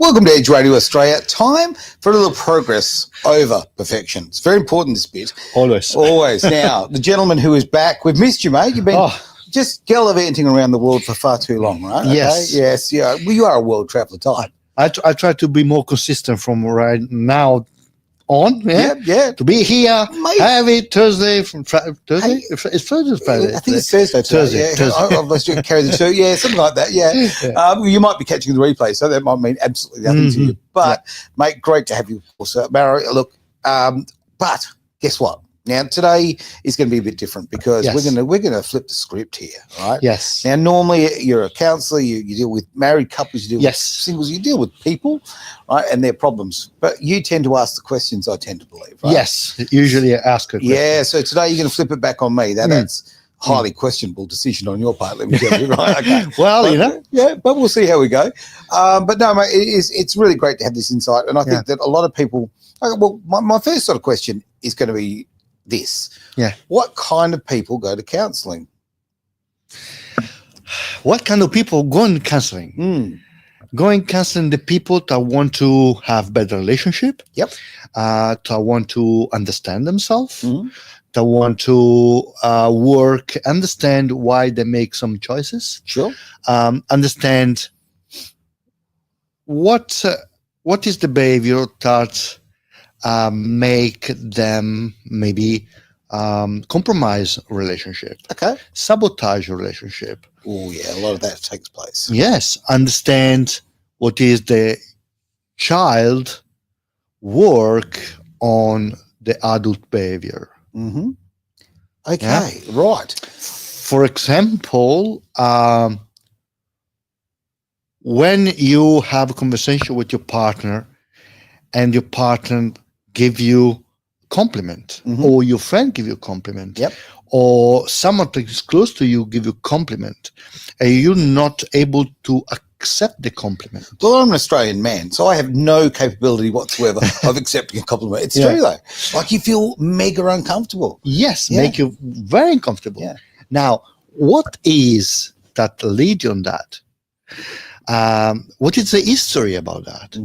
Welcome to Edge Radio Australia. Time for a little progress over perfection. It's very important, this bit. Always. Now, the gentleman who is back, we've missed you, mate. You've been just gallivanting around the world for far too long, right? Yes. Okay? Yes. Yeah. Well, you are a world traveller type. I try to be more consistent from right now on. Yeah. To be here, Mate. have it Thursday, from Thursday? Hey. It's Thursday, Friday. I think it's Thursday. Thursday. Yeah. I've lost you. Carry the two. Yeah, something like that. Yeah. You might be catching the replay, so that might mean absolutely nothing to you. But, mate, great to have you also. Maro, look, but guess what? Now, today is going to be a bit different because we're going to flip the script here, right? Yes. Now, normally you're a counsellor, you deal with married couples, you deal with singles, you deal with people, right, and their problems. But you tend to ask the questions, I tend to believe, right? Yes, usually I ask a question. Yeah, so today you're going to flip it back on me. That's highly questionable decision on your part, let me tell you, right? Okay. Well, Yeah, but we'll see how we go. But no, mate, it's really great to have this insight. And I think that a lot of people, well, my first sort of question is going to be this. Yeah. What kind of people go to counselling? What kind of people go in counseling? Going counseling the people that want to have better relationship. Yep. That want to understand themselves. That want to work, understand why they make some choices. Sure. Understand what is the behavior that make them maybe compromise relationship. Okay. Sabotage a relationship. Oh, yeah, a lot of that takes place. Yes. Understand what is the child work on the adult behavior. Okay, right. For example, when you have a conversation with your partner and your partner give you compliment or your friend give you a compliment or someone that is close to you give you a compliment and you're not able to accept the compliment. Well, I'm an Australian man, so I have no capability whatsoever of accepting a compliment. It's true, though. Like, you feel mega uncomfortable. Yes, make you very uncomfortable. Yeah. Now, what is that lead you on that? What is the history about that?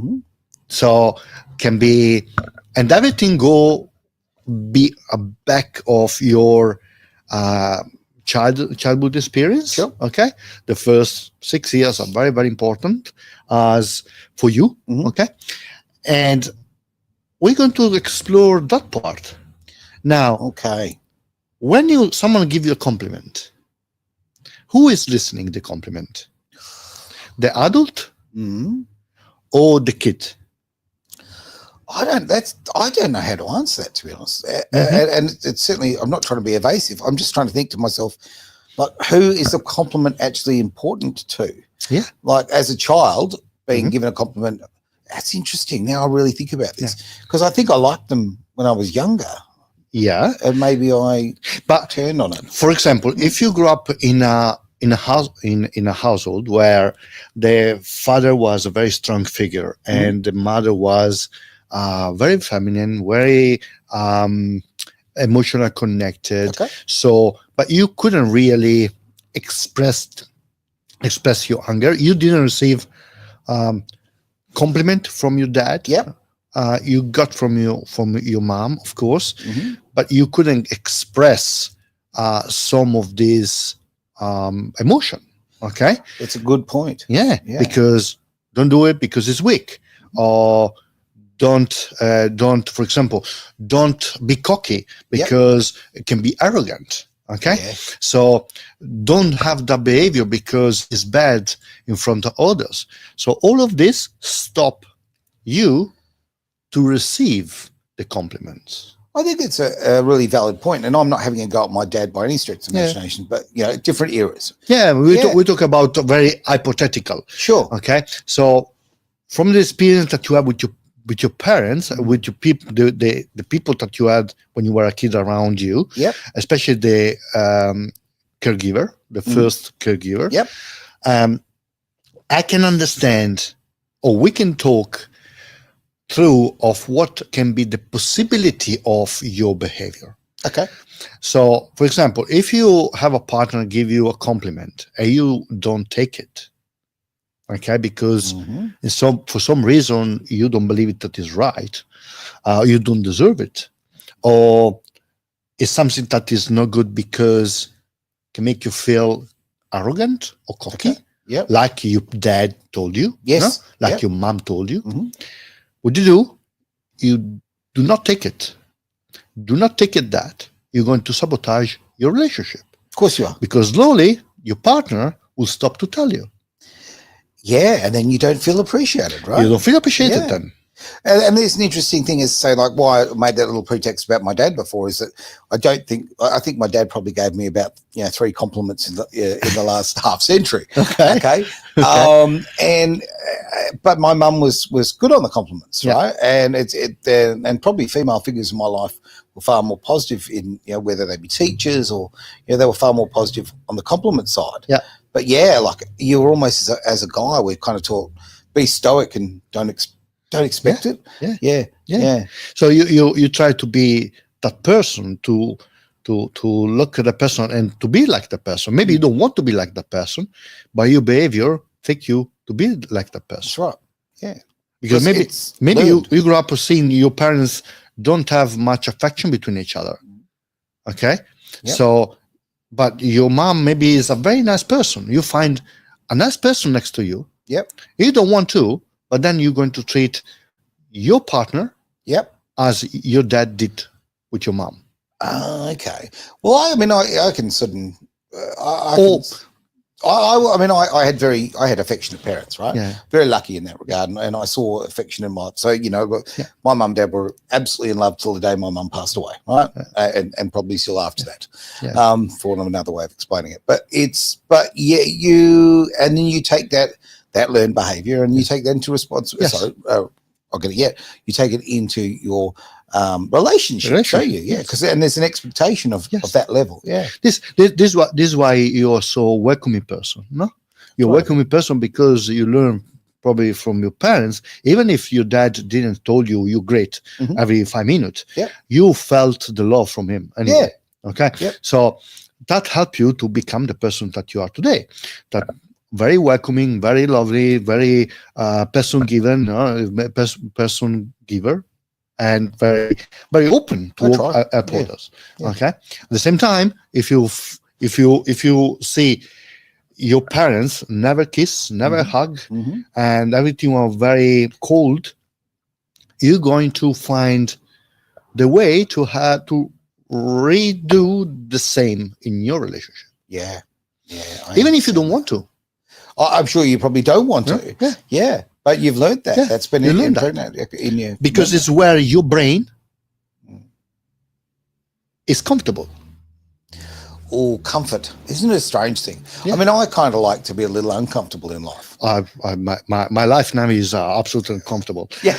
So can be, and everything be a back of your childhood experience. Sure. Okay. The first 6 years are very, very important as for you. Okay. And we're going to explore that part. Now, when someone give you a compliment, who is listening to the compliment? The adult or the kid? I don't know how to answer that, to be honest. And it's certainly, I'm not trying to be evasive. I'm just trying to think to myself, like, who is the compliment actually important to? Yeah. Like, as a child, being given a compliment, that's interesting. Now I really think about this because I think I liked them when I was younger. Yeah. And maybe I turned on it. For example, if you grew up in a household where the father was a very strong figure and the mother was very feminine, very emotional connected. So, but you couldn't really express your anger. You didn't receive compliment from your dad. You got from your mom, of course, but you couldn't express some of these emotion. Okay, it's a good point. Yeah, because don't do it because it's weak, or don't, for example, don't be cocky because it can be arrogant. Okay, so don't have that behavior because it's bad in front of others. So all of this stop you to receive the compliments. I think it's a really valid point, and I'm not having a go at my dad by any stretch of imagination, but different eras. Yeah, we talk about very hypothetical. Sure. Okay, so from the experience that you have with your parents, with your people, the people that you had when you were a kid around you, especially the caregiver, the first caregiver. I can understand, or we can talk through of what can be the possibility of your behavior. Okay. So, for example, if you have a partner give you a compliment and you don't take it, Okay, because for some reason you don't believe it that is right, you don't deserve it, or it's something that is not good because it can make you feel arrogant or cocky, like your dad told you, like your mom told you. What do? You do not take it. Do not take it that you're going to sabotage your relationship. Of course you are. Because slowly your partner will stop to tell you. Yeah, and then you don't feel appreciated, right? You don't feel appreciated then. And there's an interesting thing is, say, like why I made that little pretext about my dad before is that I think my dad probably gave me about 3 compliments in the last half century. Okay. But my mum was good on the compliments, right? And and probably female figures in my life were far more positive in whether they be teachers or they were far more positive on the compliment side. Yeah. But like you were almost as a guy, we're kind of taught be stoic and don't expect it. Yeah. So you try to be that person to look at the person and to be like the person. Maybe you don't want to be like the person, but your behavior take you to be like the person. That's right. Yeah. Because maybe you grew up seeing your parents don't have much affection between each other. Okay. Yep. So, but your mom maybe is a very nice person. You find a nice person next to you. Yep. You don't want to, but then you're going to treat your partner as your dad did with your mom. Okay. Well, I mean, I can sort of, I had affectionate parents, right? Yeah. Very lucky in that regard, and I saw affection in my. So my mum and dad were absolutely in love till the day my mum passed away, right? And probably still after that, for another way of explaining it. But you take that learned behaviour and you take that into response. Yes. Sorry, you take it into your relationship, don't you? Yeah, because there's an expectation of that level. Yeah, this is why you're so welcoming person. No, you're welcoming person because you learn probably from your parents. Even if your dad didn't told you you're great every 5 minutes, you felt the love from him. Anyway. Okay, so that helped you to become the person that you are today. That. Very welcoming, very lovely, very person giver, and very very open to help others. Okay. At the same time, if you see your parents never kiss, never hug, and everything was very cold, you're going to find the way to have to redo the same in your relationship. Yeah. Even if you don't want to. I'm sure you probably don't want to. Yeah. But you've learned that. That's been impregnated in you. Because it's where your brain is comfortable. Oh, comfort. Isn't it a strange thing? Yeah. I mean, I kind of like to be a little uncomfortable in life. My life now is absolutely uncomfortable. Yeah.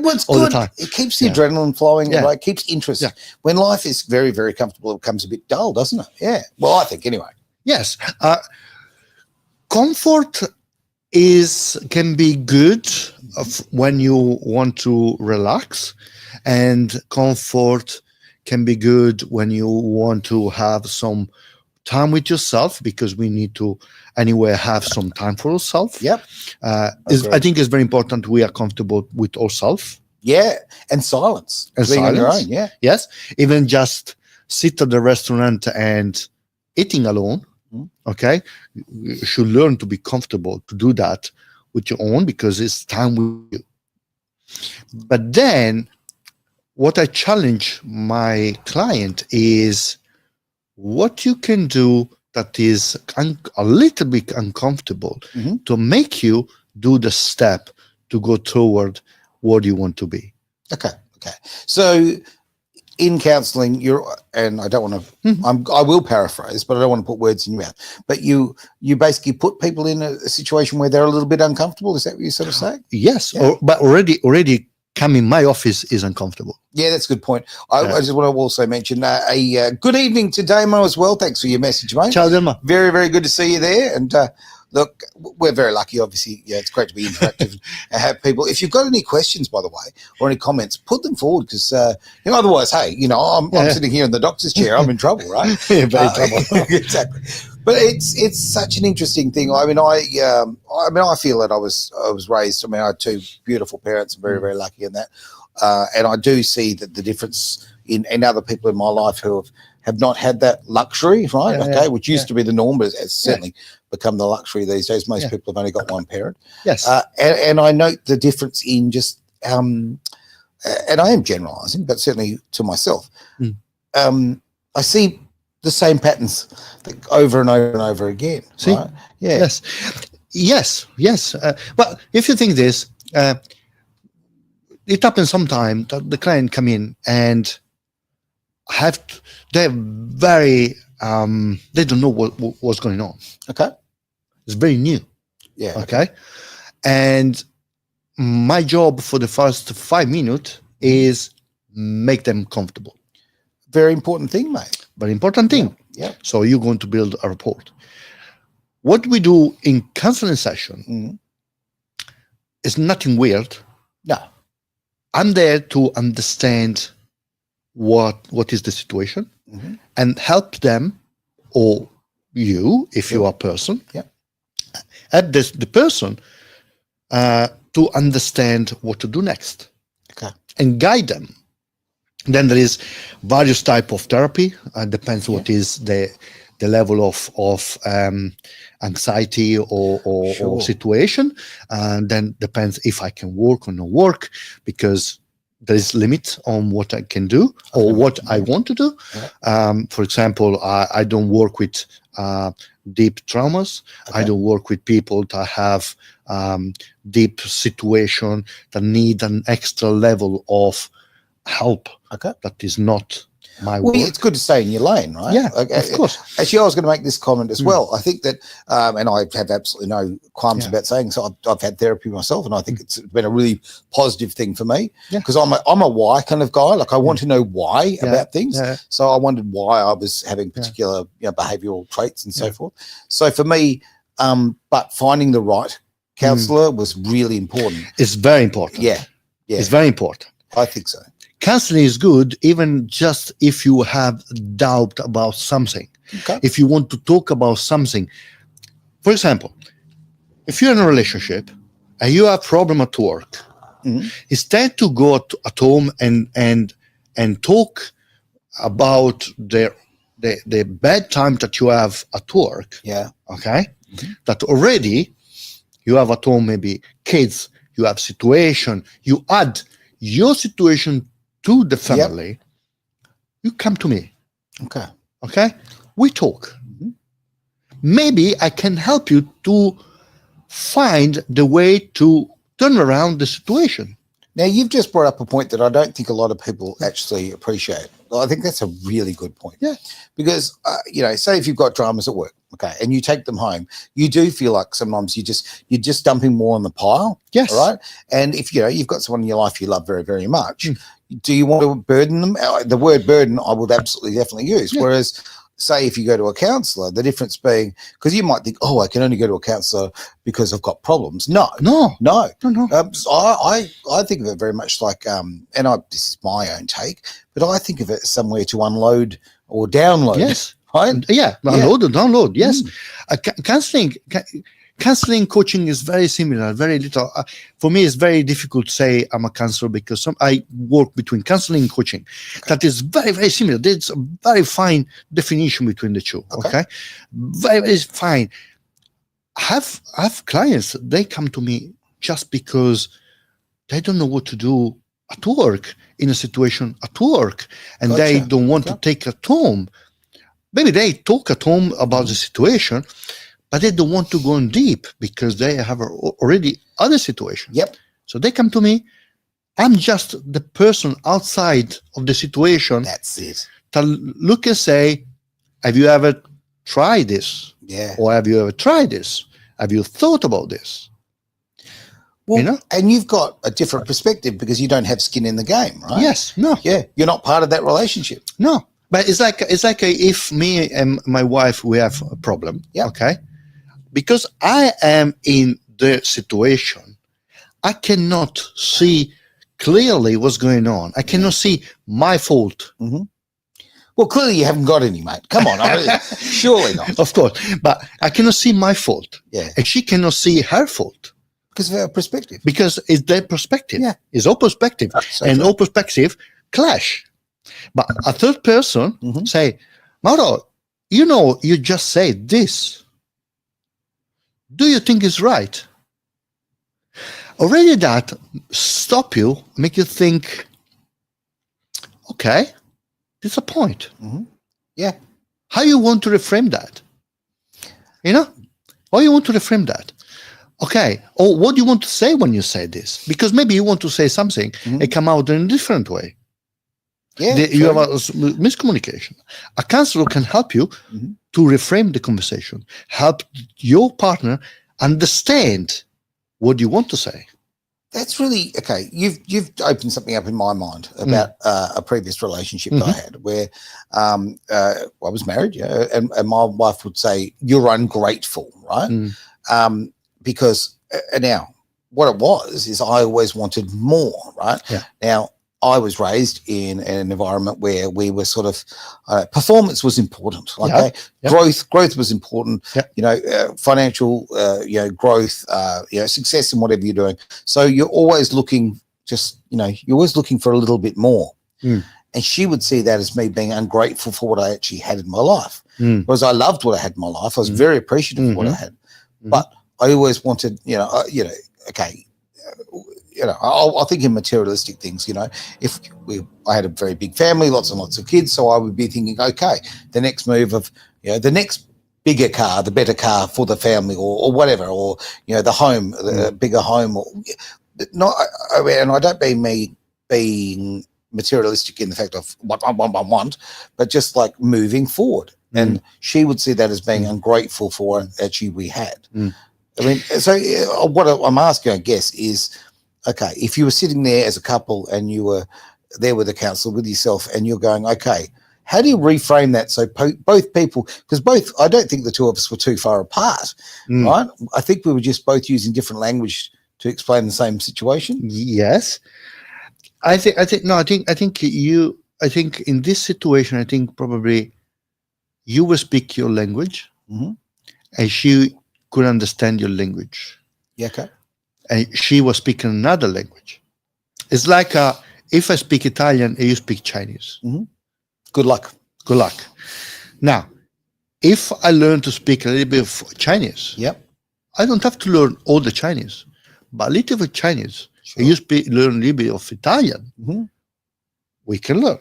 What's all good, the time. It keeps the adrenaline flowing, right? It keeps interest. Yeah. When life is very, very comfortable, it becomes a bit dull, doesn't it? Yeah. Well, I think anyway. Yes. Comfort can be good when you want to relax, and comfort can be good when you want to have some time with yourself, because we need to anyway have some time for ourselves. Yep. I think it's very important we are comfortable with ourselves. Yeah, and silence. And being silence. On your own, yeah. Yes, even just sit at the restaurant and eating alone. Okay, you should learn to be comfortable to do that with your own, because it's time with you. But then what I challenge my client is what you can do that is a little bit uncomfortable to make you do the step to go toward what you want to be. Okay. So in counselling, and I don't want to, I will paraphrase, but I don't want to put words in your mouth. But you basically put people in a situation where they're a little bit uncomfortable. Is that what you're sort of saying? Yes, but already coming my office is uncomfortable. Yeah, that's a good point. I just want to also mention a good evening to Damo as well. Thanks for your message, mate. Ciao, Damo. Very, very good to see you there. And look, we're very lucky, obviously. Yeah, it's great to be interactive and have people. If you've got any questions, by the way, or any comments, put them forward, because otherwise, hey, I'm sitting here in the doctor's chair. I'm in trouble, right? Yeah, very trouble. Exactly. But it's such an interesting thing. I mean, I feel that I was raised. I mean, I had two beautiful parents. I'm very, very lucky in that. And I do see that the difference in other people in my life who have not had that luxury, right? Which used to be the norm, but it's certainly become the luxury these days. Most people have only got one parent. Yes. And I note the difference in just, and I am generalizing, but certainly to myself, I see the same patterns over and over and over again. See? Right? Yeah. Yes. But if you think this, it happens sometimes that the client come in and they're very, they don't know what's going on. Okay. It's very new. Yeah. Okay. And my job for the first 5 minutes is make them comfortable. Very important thing, mate. Very important thing. Yeah. So you're going to build a rapport. What we do in counseling session is nothing weird. No. I'm there to understand what is the situation and help them, or you, if you are a person, help the person to understand what to do next. Okay. And guide them. Then there is various type of therapy. Depends what is the level of anxiety or situation. And then depends if I can work or not work, because there is limit on what I can do or what I want to do. For example, I don't work with deep traumas. I don't work with people that have deep situation that need an extra level of help. That is not my work. It's good to stay in your lane, right? Yeah, of course. Actually, I was going to make this comment as well. I think that, and I have absolutely no qualms about saying so. I've had therapy myself, and I think it's been a really positive thing for me because I'm a why kind of guy. Like I want to know why about things. So I wondered why I was having particular behavioural traits and so forth. So for me, but finding the right counsellor was really important. It's very important. Yeah. It's very important. I think so. Counseling is good, even just if you have doubt about something. If you want to talk about something, for example, if you're in a relationship and you have a problem at work, instead to go at home and talk about the bad time that you have at work. That already you have at home maybe kids, you have situation, you add your situation to the family, you come to me. Okay? We talk. Maybe I can help you to find the way to turn around the situation. Now, you've just brought up a point that I don't think a lot of people actually appreciate. I think that's a really good point. Because, say if you've got dramas at work, and you take them home, you do feel like sometimes you're just dumping more on the pile. Yes. Right? And if, you've got someone in your life you love very, very much, do you want to burden them? The word burden I would absolutely definitely use. Whereas, say if you go to a counsellor, the difference being, because you might think, I can only go to a counsellor because I've got problems. No. So I think of it very much like, this is my own take, but I think of it as somewhere to unload or download. Yes. Right? Unload or download. Yes. Counseling coaching is very similar, very little. For me, it's very difficult to say I'm a counselor because I work between counseling and coaching. That is very, very similar. There's a very fine definition between the two. Okay. Very, very fine. I have clients, they come to me just because they don't know what to do at work, in a situation at work, and they don't want to take it home. Maybe they talk at home about the situation, but they don't want to go in deep because they have already other situations. So they come to me. I'm just the person outside of the situation. That's it. To look and say, have you ever tried this? Or have you ever tried this? Have you thought about this? Well, and you've got a different perspective because you don't have skin in the game, right? Yes. No. Yeah. You're not part of that relationship. No. But it's like if me and my wife, we have a problem. Okay. Because I am in the situation, I cannot see clearly what's going on. I cannot see my fault. Well, clearly you haven't got any, mate. Come on, surely not. Of course, but I cannot see my fault, Yeah, and she cannot see her fault because of our perspective. because it's their perspective. Yeah. It's all perspective, So and true. all perspective clash. But a third person say, Mauro, you just said this. Do you think it's right? Already that stop you, make you think, okay, there's a point. Yeah. How you want to reframe that? How you want to reframe that? Okay, or what do you want to say when you say this? Because maybe you want to say something and come out in a different way. Yeah, You have a miscommunication. A counselor can help you to reframe the conversation, help your partner understand what you want to say. That's really okay. You've opened something up in my mind about a previous relationship that I had where I was married, and my wife would say, "You're ungrateful," right? Because now what it was is I always wanted more, right? Yeah. Now I was raised in an environment where we were sort of performance was important. Okay, growth was important. Financial, growth, success in whatever you're doing. So you're always looking, you're always looking for a little bit more. And she would see that as me being ungrateful for what I actually had in my life. Because I loved what I had in my life. I was very appreciative of what I had, but I always wanted, okay. I'll think in materialistic things. If I had a very big family, lots and lots of kids, so I would be thinking, okay, the next move of, the next bigger car, the better car for the family, or whatever, or the home, the bigger home, or not. And I don't mean me being materialistic in the fact of what I want, but just like moving forward. And she would see that as being ungrateful for what actually we had. I mean, so what I'm asking, I guess, is, okay, if you were sitting there as a couple and you were there with a counsellor with yourself and you're going, okay, how do you reframe that so both people, because I don't think the two of us were too far apart, right? I think we were just both using different language to explain the same situation. Yes. I think in this situation, I think probably you will speak your language and she could understand your language. Yeah, okay. And she was speaking another language. It's like if I speak Italian and you speak Chinese. Good luck. Good luck. Now, if I learn to speak a little bit of Chinese, I don't have to learn all the Chinese, but a little bit of Chinese. Sure. And you learn a little bit of Italian. We can learn.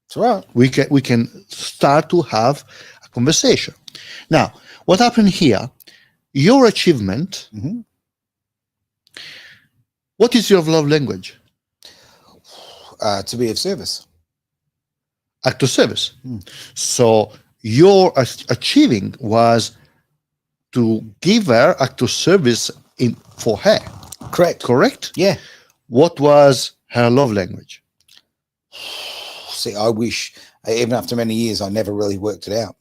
That's right. We can start to have a conversation. Now, what happened here? Your achievement. What is your love language? To be of service. Act of service. So your achieving was to give her act of service for her. Correct? Yeah. What was her love language? See, I wish, even after many years, I never really worked it out.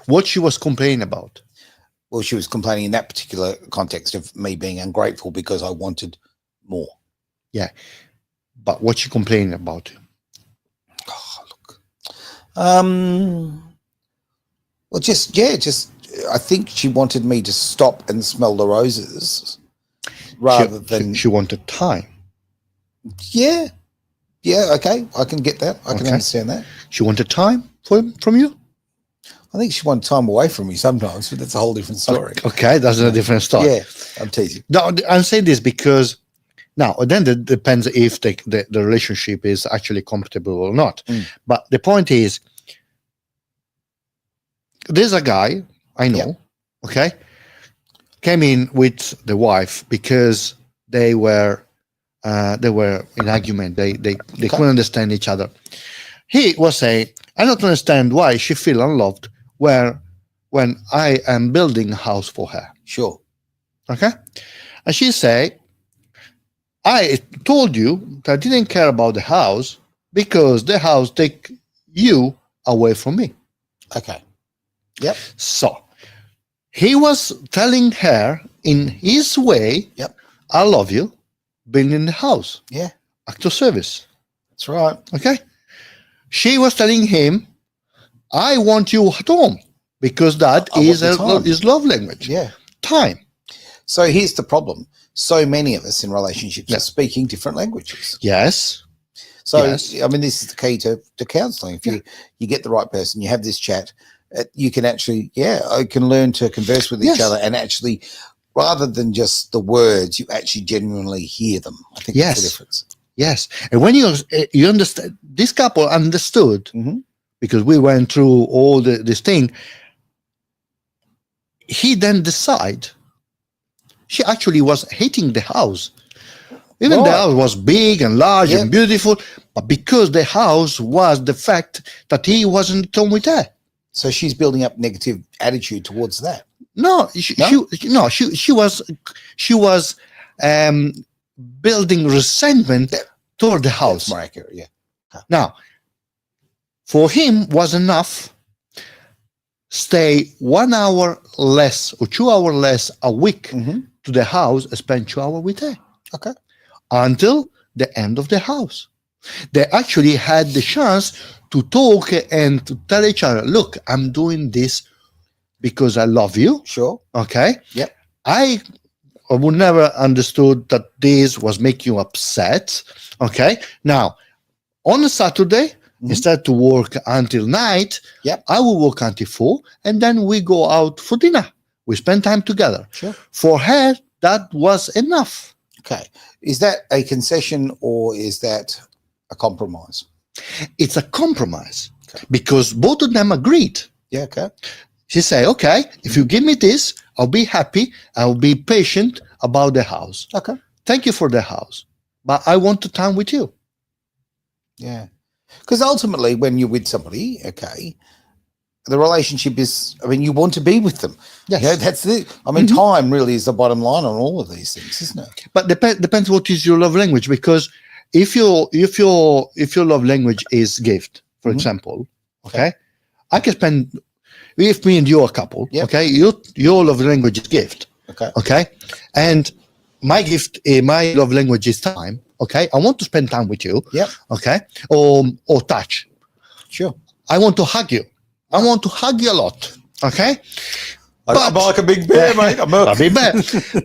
What she was complaining about? Well, she was complaining in that particular context of me being ungrateful because I wanted more. Yeah. But what she complaining about? Oh, look. Well, I think she wanted me to stop and smell the roses rather than... She wanted time. Yeah. Yeah, okay. I can get that. I can understand that. She wanted time from you? I think she wanted time away from me sometimes, but that's a whole different story. Okay, that's a different story. Yeah, I'm teasing. No, I'm saying this because now, then it depends if the relationship is actually compatible or not. But the point is, there's a guy I know, okay, came in with the wife because they were in argument. They couldn't understand each other. He was saying, I don't understand why she feel unloved when I am building a house for her. Sure. Okay? And she say, I told you that I didn't care about the house because the house take you away from me. Okay. Yep. So he was telling her in his way, I love you, building the house. Yeah. Act of service. That's right. Okay? She was telling him, I want you at home, because that is his love language. Yeah. Time. So here's the problem. So many of us in relationships are speaking different languages. Yes. So, Yes. I mean, this is the key to counseling. If you get the right person, you have this chat, you can actually, can learn to converse with each other, and actually, rather than just the words, you actually genuinely hear them. I think that's the difference. Yes. And when you understand, this couple understood, because we went through all this thing, he then decided she actually was hating the house. Even the house was big and large and beautiful, but because the house was the fact that he wasn't at home with her. So she's building up negative attitude towards that. No, she was building resentment toward the house. That's more accurate, yeah. Now, for him was enough stay 1 hour less or 2 hours less a week to the house and spend 2 hours with her. Okay. Until the end of the house. They actually had the chance to talk and to tell each other, look, I'm doing this because I love you. Sure. Okay. Yep. I would never understood that this was making you upset. Okay. Now, on a Saturday, instead to work until night, I will work until 4, and then we go out for dinner. We spend time together. Sure. For her, that was enough. Okay. Is that a concession or is that a compromise? It's a compromise because both of them agreed. Yeah, okay. She said, okay, if you give me this, I'll be happy. I'll be patient about the house. Okay. Thank you for the house, but I want to time with you. Yeah. Because ultimately, when you're with somebody, okay, the relationship is, I mean, you want to be with them. Yes. You know, that's the, I mean, time really is the bottom line on all of these things, isn't it? But depends what is your love language, because if your love language is gift, for example, okay, I can spend, if me and you are a couple, okay, your love language is gift. Okay. And my gift, my love language is time. Okay. I want to spend time with you. Okay. Or touch. Sure. I want to hug you. I want to hug you a lot. Okay. I'm like a big bear, mate. I'm a big bear.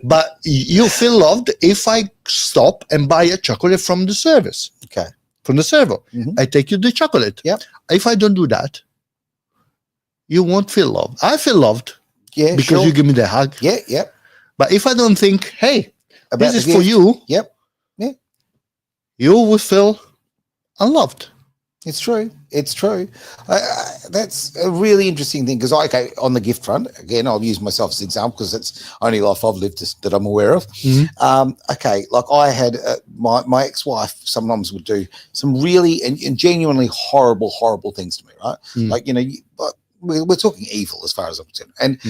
But you feel loved if I stop and buy a chocolate from the service. Okay. From the server. I take you the chocolate. If I don't do that, you won't feel loved. I feel loved. Yeah. Because you give me the hug. Yeah. But if I don't think, hey, about this is for you. Yeah. You will feel unloved. It's true. It's true. That's a really interesting thing because, okay, on the gift front, again, I'll use myself as an example because it's only life I've lived that I'm aware of. Okay, like I had my ex-wife sometimes would do some really and genuinely horrible things to me, right? Like, you know, we're talking evil as far as I'm concerned,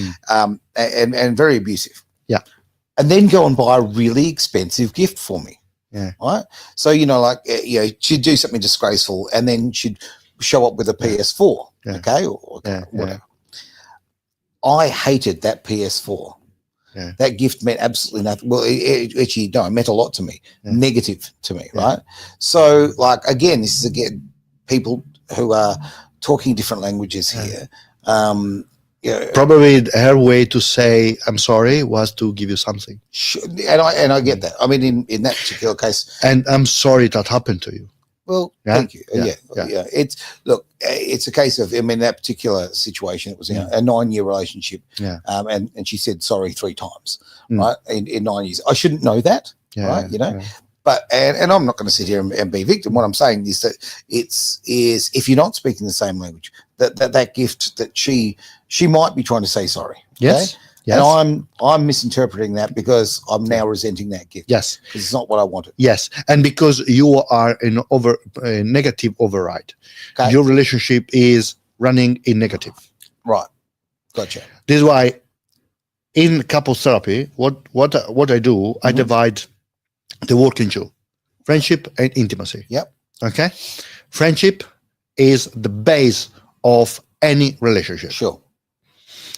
and very abusive. Yeah. And then go and buy a really expensive gift for me. Yeah. Right. So, you know, like, you know, she'd do something disgraceful and then she'd show up with a PS4. Okay. Or whatever. I hated that PS4. That gift meant absolutely nothing. Well, it actually, no, it meant a lot to me, negative to me. Right. So, like, again, this is again, people who are talking different languages here. Probably her way to say I'm sorry was to give you something. Sure. And I get that. I mean, in that particular case, and I'm sorry that happened to you. Well, thank you. Yeah. It's a case of, I mean, that particular situation, it was a 9-year relationship. And she said sorry 3 times, right? In 9 years. I shouldn't know that, right? You know. But and I'm not going to sit here and be a victim. What I'm saying is that is if you're not speaking the same language, that gift that she might be trying to say sorry. Yes. Yes. And I'm misinterpreting that because I'm now resenting that gift. Yes. Because it's not what I wanted. Yes. And because you are in negative override. Okay. Your relationship is running in negative. Right. Gotcha. This is why in couples therapy, what I do, I divide the work into friendship and intimacy. Yep. Okay. Friendship is the base of any relationship. Sure.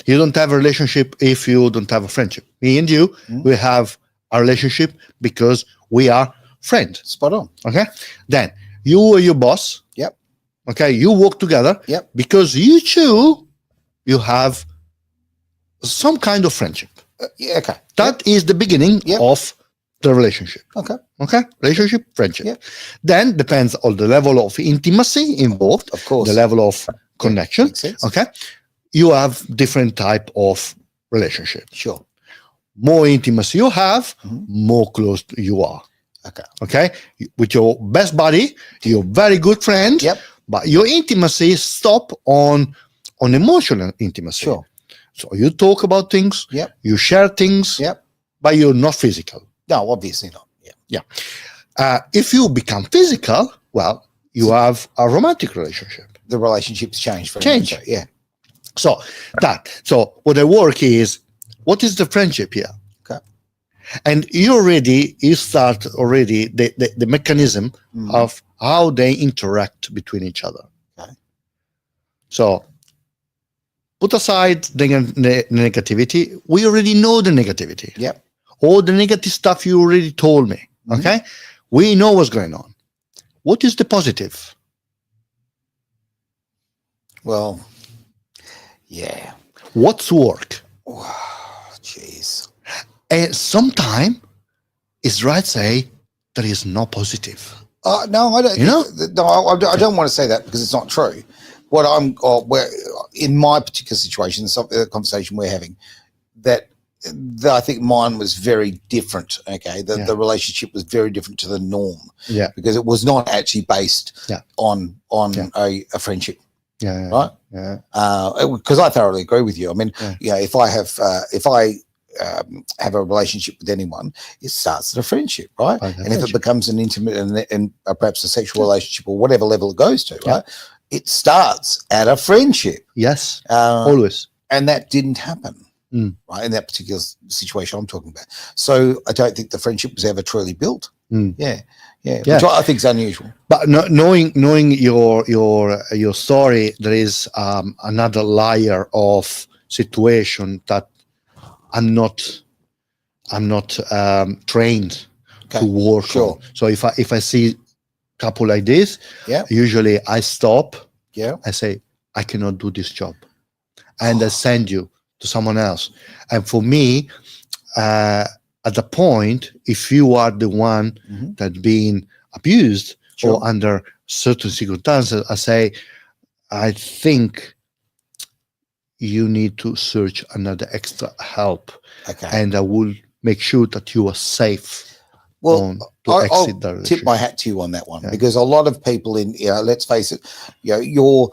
You don't have a relationship if you don't have a friendship. Me and you, we have a relationship because we are friends. Spot on. Okay. Then you are your boss. Yep. Okay, you work together. Yep. Because you two, you have some kind of friendship. Yeah, okay. That is the beginning Yep. of the relationship. Okay. Okay, relationship, friendship. Yep. Then depends on the level of intimacy involved, Of course. the level of connection. Makes sense. Okay, you have different type of relationship. Sure. More intimacy you have, Mhm. more close you are. Okay. Okay, with your best buddy, your very good friend. Yep. But your intimacy stop on emotional intimacy. Sure. So you talk about things. Yep. You share things. Yep. But you're not physical. No, obviously not. Yeah. If you become physical, well, you have a romantic relationship. The relationships change. Change. So, yeah. So what I work is, what is the friendship here? Okay. And you start already the mechanism of how they interact between each other. Okay. So put aside the negativity. We already know the negativity. Yep. All the negative stuff you already told me. Okay. We know what's going on. What is the positive? Well, yeah. What's work? Jeez. And sometimes it's right to say there is no positive. No, I don't. You know? No, I don't want to say that because it's not true. What where in my particular situation, the conversation we're having, that I think mine was very different. Okay, the relationship was very different to the norm. Yeah, because it was not actually based on a friendship. Yeah. Right. Yeah. Because I thoroughly agree with you. I mean, if I have a relationship with anyone, it starts at a friendship, right? And if it becomes an intimate and perhaps a sexual relationship or whatever level it goes to, right, it starts at a friendship. Yes, always. And that didn't happen, right, in that particular situation I'm talking about. So I don't think the friendship was ever truly built. Yeah, which I think is unusual. But knowing your story, there is another layer of situation that I'm not trained to work on. So if I see a couple like this, usually I stop. I say, I cannot do this job, and I send you to someone else. And for me, at the point, if you are the one that being abused or under certain circumstances, I say, I think you need to search another extra help. And I will make sure that you are safe. Well, I'll tip my hat to you on that one because a lot of people let's face it, your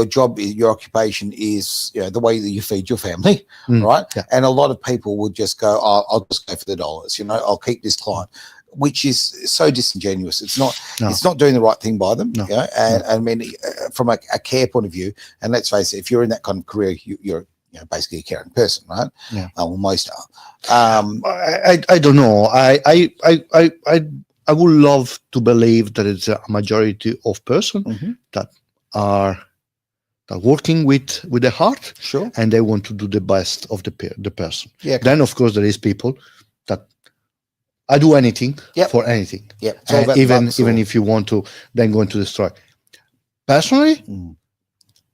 job, your occupation is the way that you feed your family, right? And a lot of people would just go, I'll just go for the dollars, I'll keep this client, which is so disingenuous. It's not doing the right thing by them. And I mean, from a care point of view, and let's face it, if you're in that kind of career, you're basically a caring person, right? Well, most are. I don't know. I would love to believe that it's a majority of person that are working with the heart, and they want to do the best of the person. Then, of course, there is people that I do anything for anything. Even if you want to then go into destroy. Personally,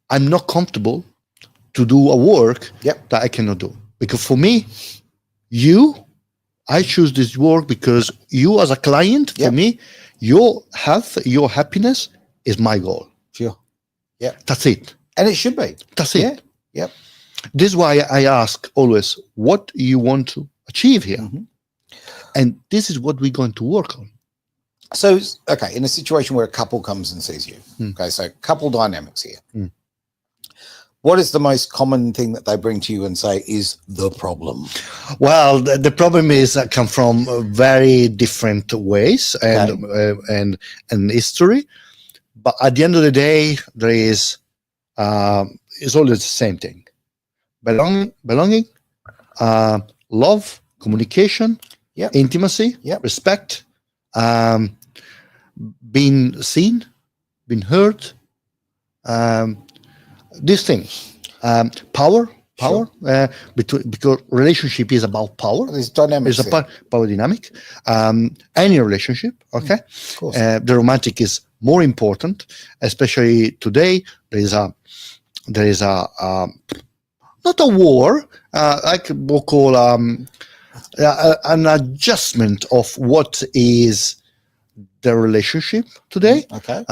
I'm not comfortable to do a work that I cannot do. Because for me, I choose this work because you as a client, for me, your health, your happiness is my goal. That's it. And it should be. That's it. This is why I ask always, what you want to achieve here? And this is what we're going to work on. So, in a situation where a couple comes and sees you, so couple dynamics here. What is the most common thing that they bring to you and say is the problem? Well, the problem is that come from very different ways and history. But at the end of the day, there is it's always the same thing: belonging, love, communication, intimacy, respect, being seen, being heard. These things, power, because relationship is about power. There's dynamics. It's a power dynamic. Any relationship, the romantic is more important, especially today. There is a not a war, like we'll call an adjustment of what is the relationship today. Okay.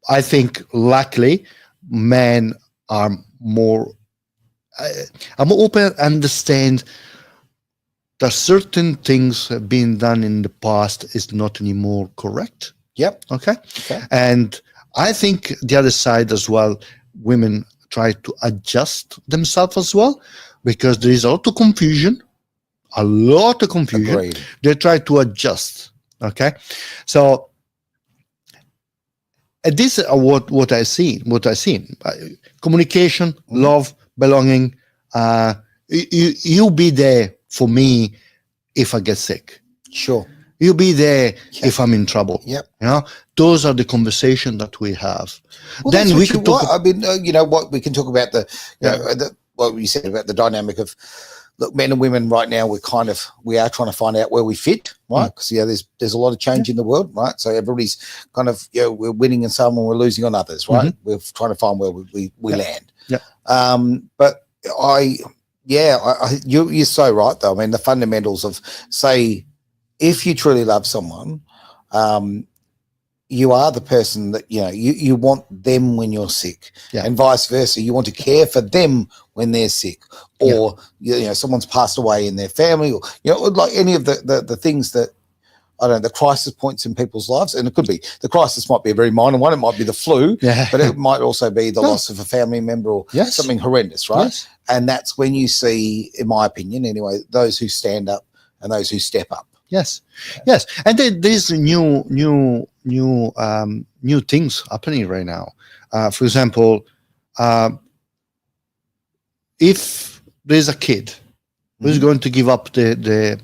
I think luckily men are more open, understand that certain things being done in the past is not anymore correct. Yep. Okay. And I think the other side as well, women try to adjust themselves as well, because there is a lot of confusion. Agreed. They try to adjust. Okay. So this is what I see. Communication, love, belonging. You be there for me if I get sick. Sure. You be there if I'm in trouble. Yep. You know, those are the conversations that we have. Well, then we can talk. I mean, what we can talk about what you said about the dynamic of, look, men and women right now. We are trying to find out where we fit, right? Because there's a lot of change in the world, right? So everybody's kind of we're winning in some and we're losing on others, right? Mm-hmm. We're trying to find where we land. Yeah. But you're so right though. I mean, the fundamentals of, say, if you truly love someone, you are the person that, you want them when you're sick, and vice versa. You want to care for them when they're sick, or, someone's passed away in their family, or, like any of the things that, I don't know, the crisis points in people's lives. And it could be, the crisis might be a very minor one. It might be the flu, but it might also be the loss of a family member or something horrendous, right? Yes. And that's when you see, in my opinion anyway, those who stand up and those who step up. Yes. And there's new things happening right now. For example, if there's a kid who's going to give up the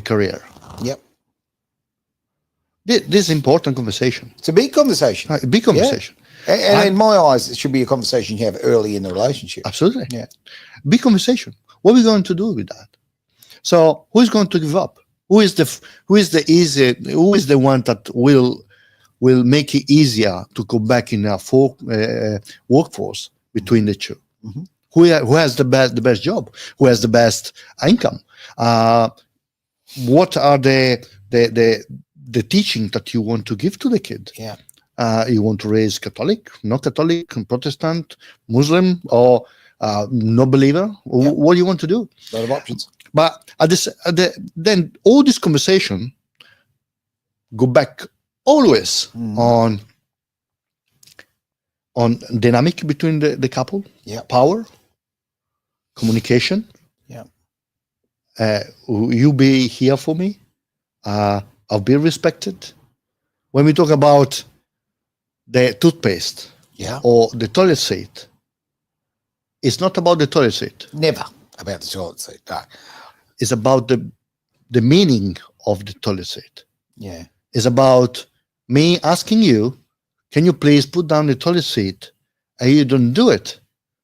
career. Yep. This is an important conversation. It's a big conversation. A big conversation. Yeah. And in my eyes, it should be a conversation you have early in the relationship. Absolutely. Yeah. Big conversation. What are we going to do with that? So who's going to give up? Who is the one that will make it easier to go back in a workforce between the two? Mm-hmm. Who has the best job? Who has the best income? What are the teaching that you want to give to the kid? Yeah. You want to raise Catholic, not Catholic, Protestant, Muslim, or no believer? Yeah. What do you want to do? A lot of options. But then all this conversation go back always on dynamic between the couple, power, communication. You be here for me. I'll be respected. When we talk about the toothpaste or the toilet seat, it's not about the toilet seat. Never about the toilet seat. No. It's about the meaning of the toilet seat. Yeah. It's about me asking you, can you please put down the toilet seat? And you don't do it.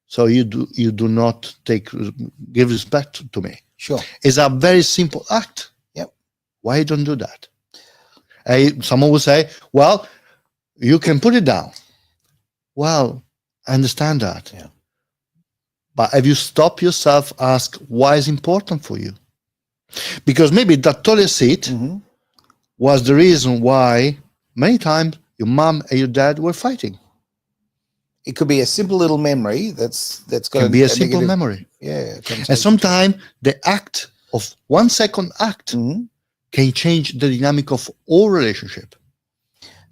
So you do not give respect to me. Sure. It's a very simple act. Yep. Why you don't do that? Someone will say, well, you can put it down. Well, I understand that. Yeah. But have you stopped yourself, ask why it's important for you? Because maybe that toilet seat was the reason why many times your mom and your dad were fighting. It could be a simple little memory that's going to be a simple memory. Yeah. And sometimes the act of 1 second act can change the dynamic of all relationship.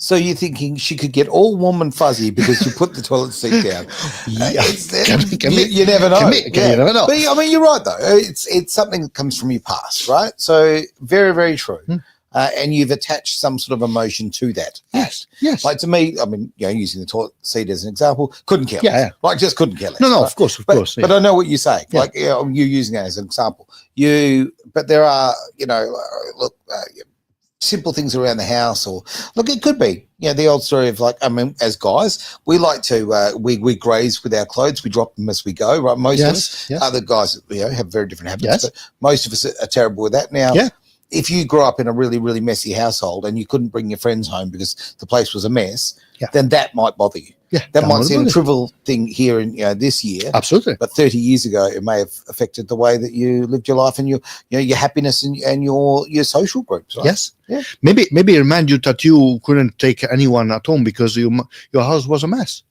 So you're thinking she could get all warm and fuzzy because you put the toilet seat down. You never know. You never know. But I mean, you're right though. It's something that comes from your past, right? So very, very true. And you've attached some sort of emotion to that. Yes. Like to me, I mean, using the toilet seat as an example, couldn't care less. Yeah. Like just couldn't care less. No, right? of course. But I know what you're saying. Yeah. Like you're using that as an example. But there are, simple things around the house, or look, it could be, the old story of like, I mean, as guys, we like to, we graze with our clothes, we drop them as we go, right? Most of us, other guys, have very different habits, but most of us are terrible with that. Now, if you grew up in a really, really messy household and you couldn't bring your friends home because the place was a mess, then that might bother you. Yeah, that might seem a trivial thing here in this year. Absolutely. But 30 years ago, it may have affected the way that you lived your life and your happiness and your social groups. Right? Yes. Yeah. Maybe remind you that you couldn't take anyone at home because your house was a mess.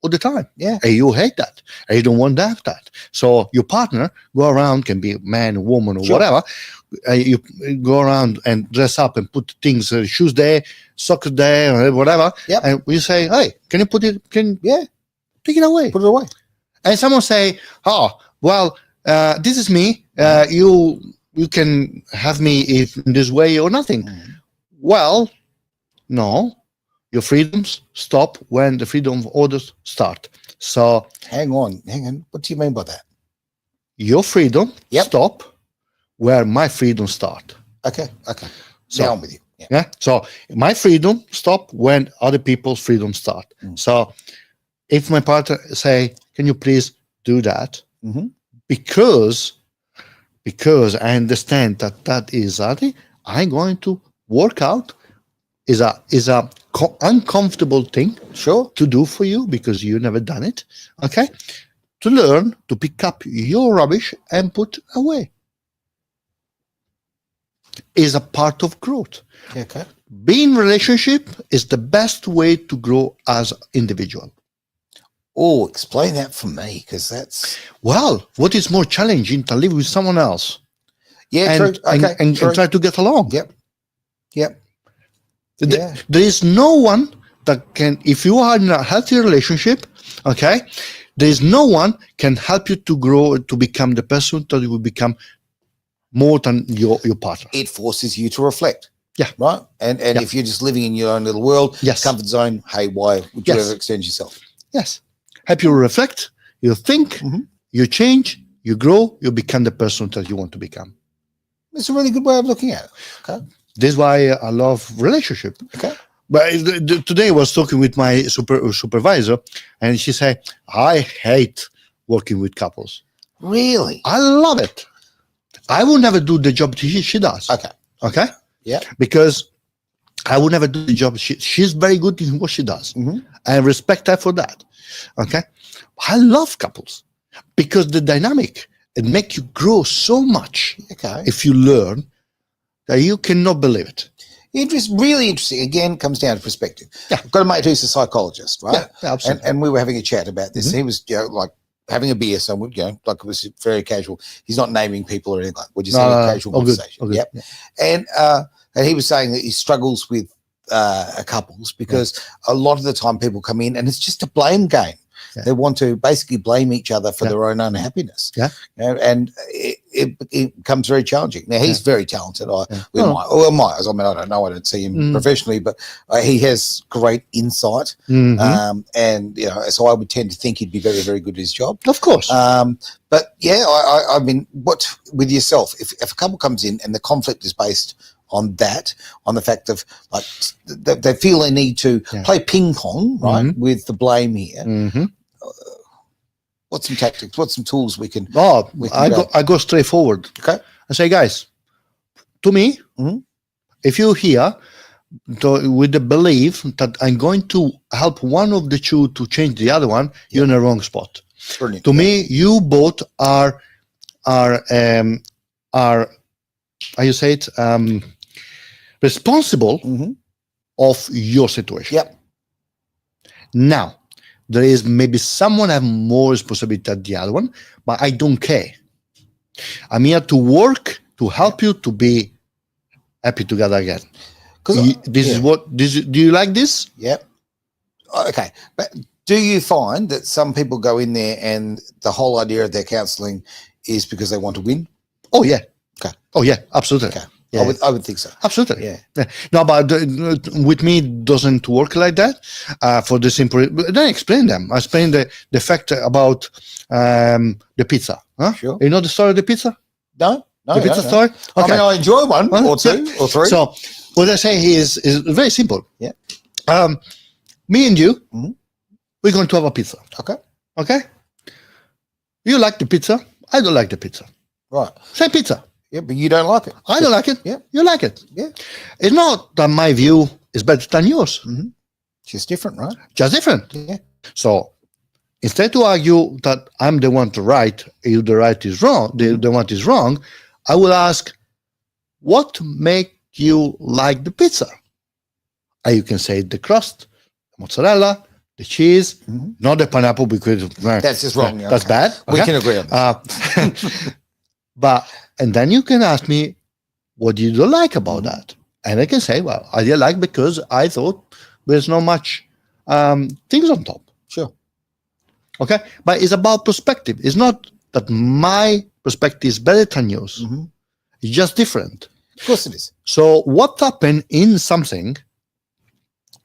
All the time. Yeah. And you hate that. And you don't want to have that. So your partner go around, can be a man, woman, or whatever. You go around and dress up and put things, shoes there, socks there, or whatever. Yep. And we say, hey, can you put it? Take it away. Put it away. And someone say, oh, well, this is me. You can have me in this way or nothing. Well, no. Your freedoms stop when the freedom of others start. So hang on. What do you mean by that? Your freedom stop where my freedom start. Okay. So now I'm with you. Yeah. So my freedom stop when other people's freedom start. So if my partner say, "Can you please do that?" Because I understand that is I'm going to work out is a uncomfortable thing to do for you because you never done it, okay, to learn to pick up your rubbish and put away is a part of growth. Okay. Being in relationship is the best way to grow as individual. Oh, explain that for me, because that's what is more challenging to live with someone else true. Okay. and try to get along. Yep. There is no one that can, if you are in a healthy relationship, okay, there is no one can help you to grow, to become the person that you will become more than your partner. It forces you to reflect. Yeah. Right? And if you're just living in your own little world, comfort zone, hey, why would you ever extend yourself? Yes. Help you reflect, you think, you change, you grow, you become the person that you want to become. It's a really good way of looking at it. Okay. This is why I love relationship. Okay. But today I was talking with my supervisor, and she said, I hate working with couples. Really? I love it. I will never do the job she does. Okay? Yeah. Because I will never do the job. She's very good in what she does. I respect her for that. Okay? I love couples because the dynamic, it makes you grow so much if you learn that you cannot believe it. Really interesting. Again, comes down to perspective. I've got a mate who's a psychologist, right? Yeah, absolutely. And we were having a chat about this. He was like having a beer somewhere, like it was very casual. He's not naming people or anything like that. We're just having a casual conversation. Good. And he was saying that he struggles with couples because a lot of the time people come in and it's just a blame game. They want to basically blame each other for their own unhappiness. And it becomes very challenging. Now, he's very talented. I don't know. I don't see him professionally, but he has great insight. And, so I would tend to think he'd be very, very good at his job. Of course. But I mean, what with yourself, if a couple comes in and the conflict is based on the fact of like they feel they need to play ping pong, right, with the blame here. What's some tactics? What's some tools we can? I go straight forward. Okay. I say, guys, to me, if you're here with the belief that I'm going to help one of the two to change the other one, you're in the wrong spot. Brilliant. To me, you both are how you say it, responsible of your situation. Yep. Now, there is maybe someone have more responsibility than the other one, but I don't care. I'm here to work to help you to be happy together again. Do you like this? Yep. Okay. But do you find that some people go in there and the whole idea of their counselling is because they want to win? Oh, yeah. Okay. Oh, yeah, absolutely. Okay. Yeah. I would think so. Absolutely. Yeah. No, but with me, it doesn't work like that. For the simple, then I explain them. I explain the fact about the pizza. Huh? Sure. You know the story of the pizza? No. The pizza story? Okay. I mean, I enjoy one or two or three. So what I say is very simple. Yeah. Me and you, we're going to have a pizza. Okay. You like the pizza. I don't like the pizza. Right. Same pizza. Yeah, but you don't like it. I don't like it. Yeah. You like it. Yeah. It's not that my view is better than yours. Mm-hmm. Just different, right? Just different. Yeah. So instead to argue that I'm the one to right, you the right is wrong, the one is wrong, I will ask, what make you like the pizza? And you can say the crust, mozzarella, the cheese, not the pineapple because That's just wrong. That's bad. We can agree on that. And then you can ask me, what do you don't like about that? And I can say, well, I didn't like because I thought there's not much things on top. Sure. Okay, but it's about perspective. It's not that my perspective is better than yours. It's just different. Of course it is. So what happened in something,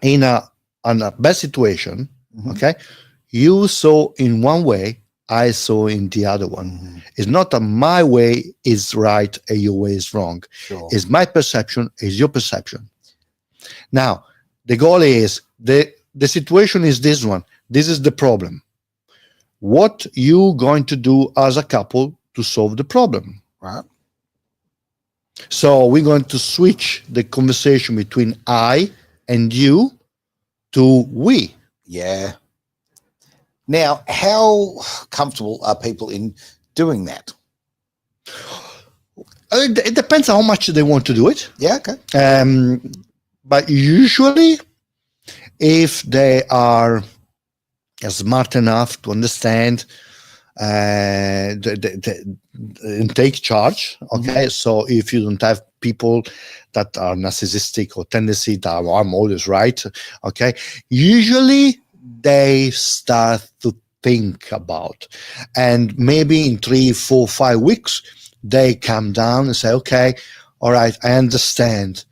in a bad situation, okay, you saw in one way, I saw in the other one. It's not that my way is right and your way is wrong. Sure. It's my perception, is your perception. Now, the goal is, the situation is this one. This is the problem. What you going to do as a couple to solve the problem? Right. So we're going to switch the conversation between I and you to we. Yeah. Now, how comfortable are people in doing that? It depends how much they want to do it. Yeah, okay. But usually, if they are smart enough to understand and take charge, okay? So if you don't have people that are narcissistic or tendency that I'm always right, okay? Usually they start to think about, and maybe in 3, 4, 5 weeks, they come down and say, okay, all right, I understand,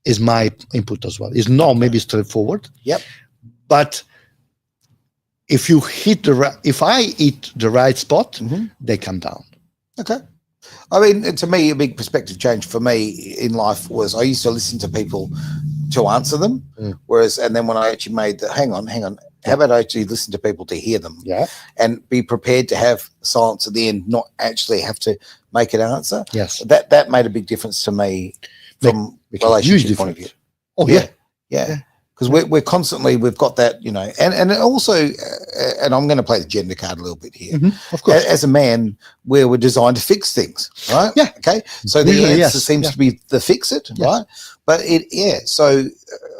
is my input as well. It's not maybe straightforward. Yep. But if you if I hit the right spot, they come down. Okay. I mean, to me, a big perspective change for me in life was I used to listen to people to answer them, and then when I actually made the, hang on, how about I actually listen to people to hear them? Yeah. And be prepared to have silence at the end, not actually have to make an answer. Yes. That made a big difference to me from relationship point of view. Oh, yeah. Because we're constantly, we've got that, you know, and also, and I'm going to play the gender card a little bit here. Of course. As a man, we're designed to fix things, right? Yeah. Okay. So the Usually, answer seems to be the fix it, right? But so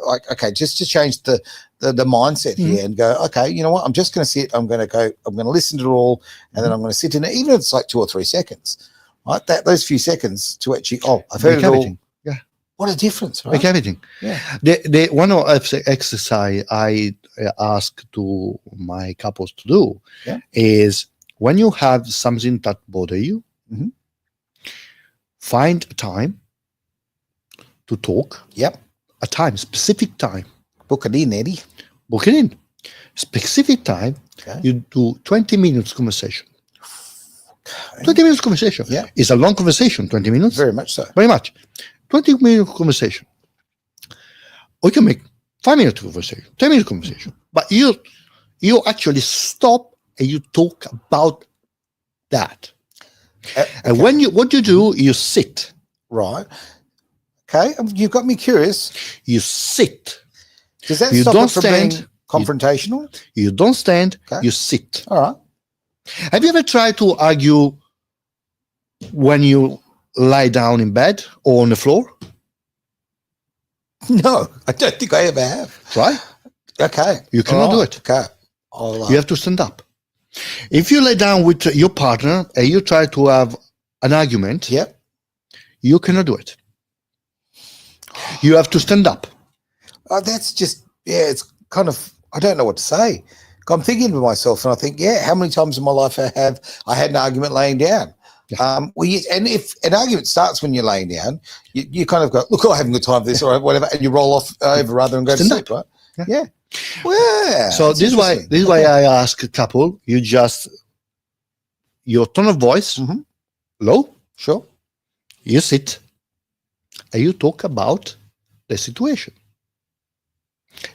like, okay, just to change the mindset here and go, okay, you know what? I'm just going to sit. I'm going to listen to it all, and then I'm going to sit in it, even if it's like 2 or 3 seconds, right? Those few seconds to actually, I've heard it all. What a difference, right? Make everything. Yeah. The one of the exercise I ask to my couples to do is, when you have something that bother you, find a time to talk. Yep. A time, specific time. Book it in, Eddie. Book it in. Specific time. Okay. You do 20 minutes conversation. 20 minutes conversation. Yeah. It's a long conversation, 20 minutes. Very much so. Very much. 20-minute conversation. Or you can make 5-minute conversation, 10-minute conversation. But you actually stop and you talk about that. And when what you do, you sit. Right. Okay. You've got me curious. You sit. Does that You stop don't it from stand. being confrontational? You don't stand. Okay. You sit. All right. Have you ever tried to argue when you lie down in bed or on the floor? No, I don't think I ever have. Right? Okay. You cannot do it. Okay. You have to stand up. If you lay down with your partner and you try to have an argument, you cannot do it. You have to stand up. That's just, it's kind of, I don't know what to say. I'm thinking to myself and I think, how many times in my life I had an argument laying down? And if an argument starts when you're laying down, you kind of go, look, I haven't got time for this or whatever, and you roll off over rather than go to sleep, right? Yeah. Well, so this is why I ask a couple, your tone of voice, low, sure. You sit and you talk about the situation.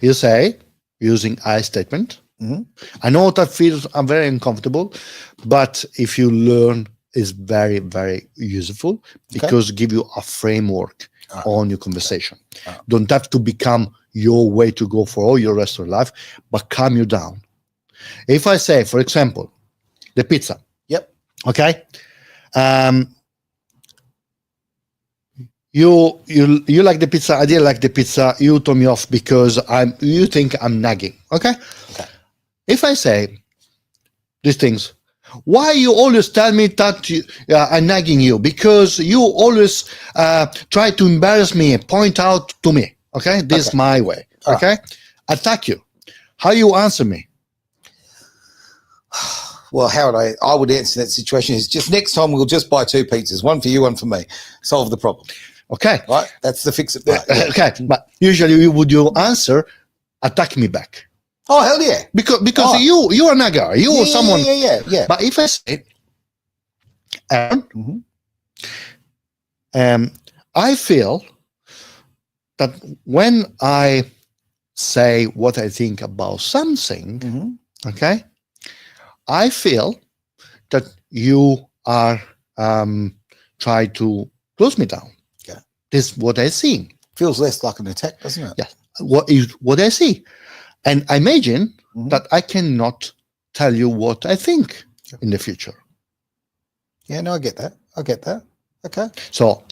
You say, using I statement, I know that feels very uncomfortable, but if you learn is very, very useful because give you a framework on your conversation. Don't have to become your way to go for all your rest of life, but calm you down. If I say, for example, the pizza. Yep. Okay. You like the pizza. I didn't like the pizza. You told me off because you think I'm nagging. Okay. If I say these things, why you always tell me that I'm nagging you? Because you always try to embarrass me and point out to me. Okay, this is my way. Okay, attack you. How you answer me? Well, how would I would answer that situation is just next time we'll just buy 2 pizzas, one for you, one for me. Solve the problem. Okay, right? That's the fix it. Part. Yeah. Okay, but usually would you answer attack me back? Oh hell yeah! Because you are a nagger. You are someone. Yeah. But if I say, I feel that when I say what I think about something, okay, I feel that you are trying to close me down. Yeah, this is what I see. Feels less like an attack, doesn't it? Yeah, what I see. And I imagine that I cannot tell you what I think in the future. Yeah, no, I get that. Okay. So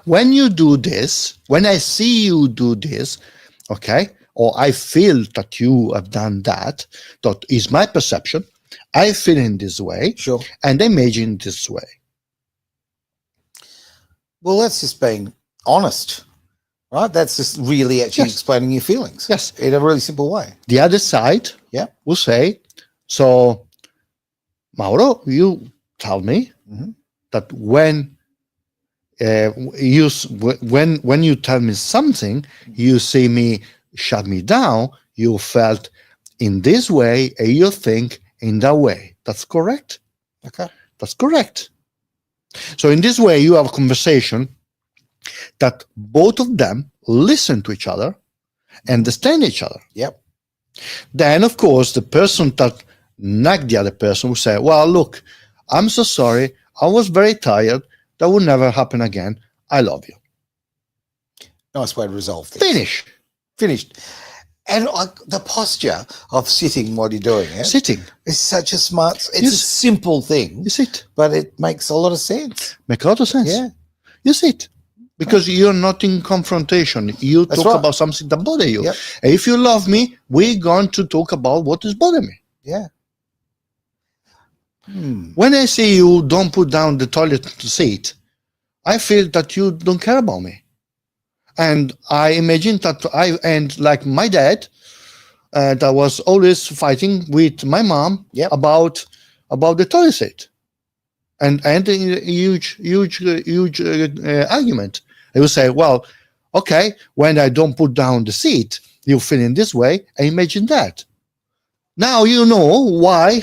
when you do this, when I see you do this, okay, or I feel that you have done that is my perception. I feel in this way, sure, and I imagine this way. Well, that's just being honest. Right, that's just really actually explaining your feelings. Yes, in a really simple way. The other side, will say, so, Mauro, you tell me that when you tell me something, you see me shut me down. You felt in this way, and you think in that way. That's correct. Okay, that's correct. So in this way, you have a conversation that both of them listen to each other, understand each other. Yep. Then, of course, the person that nagged the other person will say, well, look, I'm so sorry. I was very tired. That will never happen again. I love you. Nice way to resolve this. Finished. And the posture of sitting while you're doing it. Sitting. Is such a smart, it's a simple thing. You sit. But it makes a lot of sense. Make a lot of sense. Yeah. You sit. Because you're not in confrontation. You talk about something that bothers you. Yep. And if you love me, we're going to talk about what is bothering me. Yeah. When I see you don't put down the toilet seat, I feel that you don't care about me. And I imagine that like my dad, that was always fighting with my mom about the toilet seat. And a huge argument. They will say, well, okay, when I don't put down the seat, you feel in this way. I imagine that. Now you know why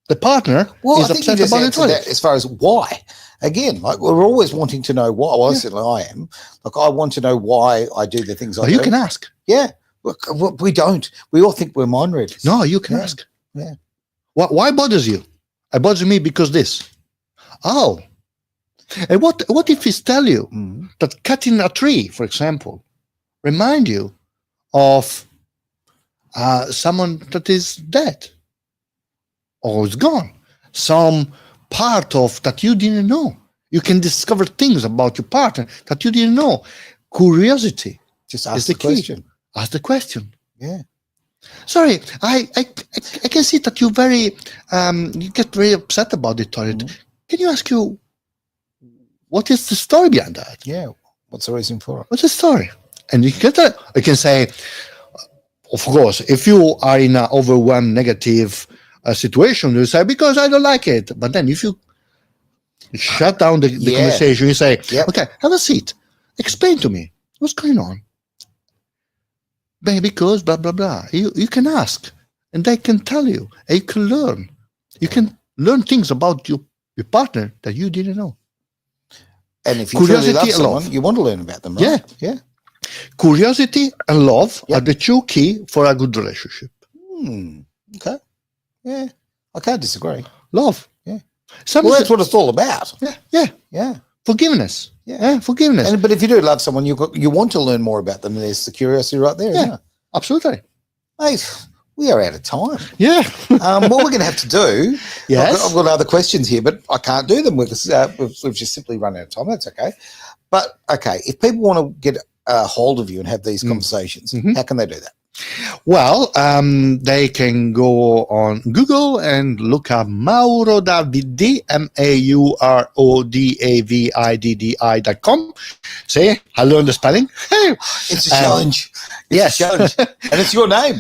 the partner is upset about the toilet. As far as why, again, like we're always wanting to know why. Well, certainly I am. Like I want to know why I do the things I do. You can ask. Yeah, look, we don't. We all think we're mind readers. No, you can ask. Yeah. Why bothers you? It bothers me because this. Oh, and what if he tell you that cutting a tree, for example, remind you of someone that is dead or is gone, some part of that you didn't know. You can discover things about your partner that you didn't know. Curiosity. Just ask the question. Ask the question. Yeah. Sorry, I can see that you you get very upset about the toilet. Can you ask you, what is the story behind that? Yeah, what's the reason for it? What's the story? And you can say, of course, if you are in an overwhelmed negative situation, you say, because I don't like it. But then if you shut down the conversation, you say, okay, have a seat. Explain to me, what's going on? Because blah, blah, blah. You can ask, and they can tell you, and you can learn. You can learn things about your partner that you didn't know. And if you truly love someone, you want to learn about them, right? Yeah. Curiosity and love are the two key for a good relationship. Okay. Yeah. I can't disagree. Love. Yeah. Well, that's what it's all about. Yeah. Forgiveness. Yeah. Forgiveness. But if you do love someone, you want to learn more about them. There's the curiosity right there. Isn't it? Absolutely. Mate, we are out of time. Yeah. What we're going to have to do, Yes. I've got other questions here, but I can't do them because we've just simply run out of time. That's okay. But, okay, if people want to get a hold of you and have these conversations, how can they do that? Well, they can go on Google and look up Mauro Davidi, MauroDaviddi.com. Say, I learned the spelling. It's a challenge. It's a challenge. And it's your name.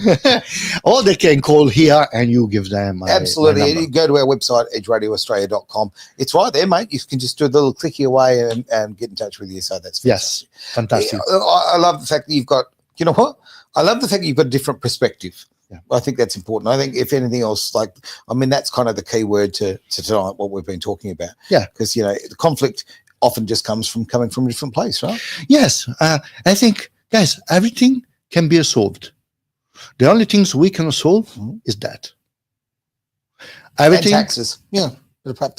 Or they can call here and you give them my Absolutely. number. You go to our website, edgeradioaustralia.com. It's right there, mate. You can just do a little clicky away and get in touch with you. So that's fantastic. Yes, fantastic. I love the fact that you've got, you know what? I love the fact that you've got a different perspective. Yeah. I think that's important. I think if anything else, that's kind of the key word to tonight, what we've been talking about. Yeah. Because, the conflict often just comes from coming from a different place, right? Yes. I think, guys, everything can be solved. The only things we cannot solve is that. Everything. And taxes. Yeah. You can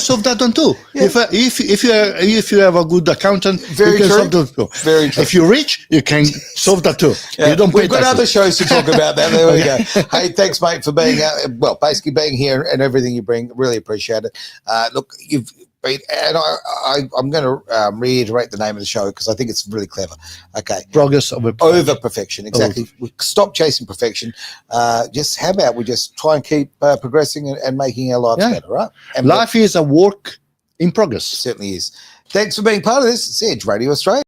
solve that one too. Yeah. If you have a good accountant, Very you can true. solve that too. Very true. If you're rich, you can solve that too. Yeah. You don't pay We've got taxes. other shows to talk about that. There we go. Hey, thanks, mate, for being basically being here and everything you bring. Really appreciate it. Look, you've been, and I'm going to reiterate the name of the show because I think it's really clever. Okay, Progress over perfection. Exactly. We stop chasing perfection. Just how about we just try and keep progressing and making our lives better, right? And life is a work in progress. certainly is. Thanks for being part of this. It's Edge Radio Australia.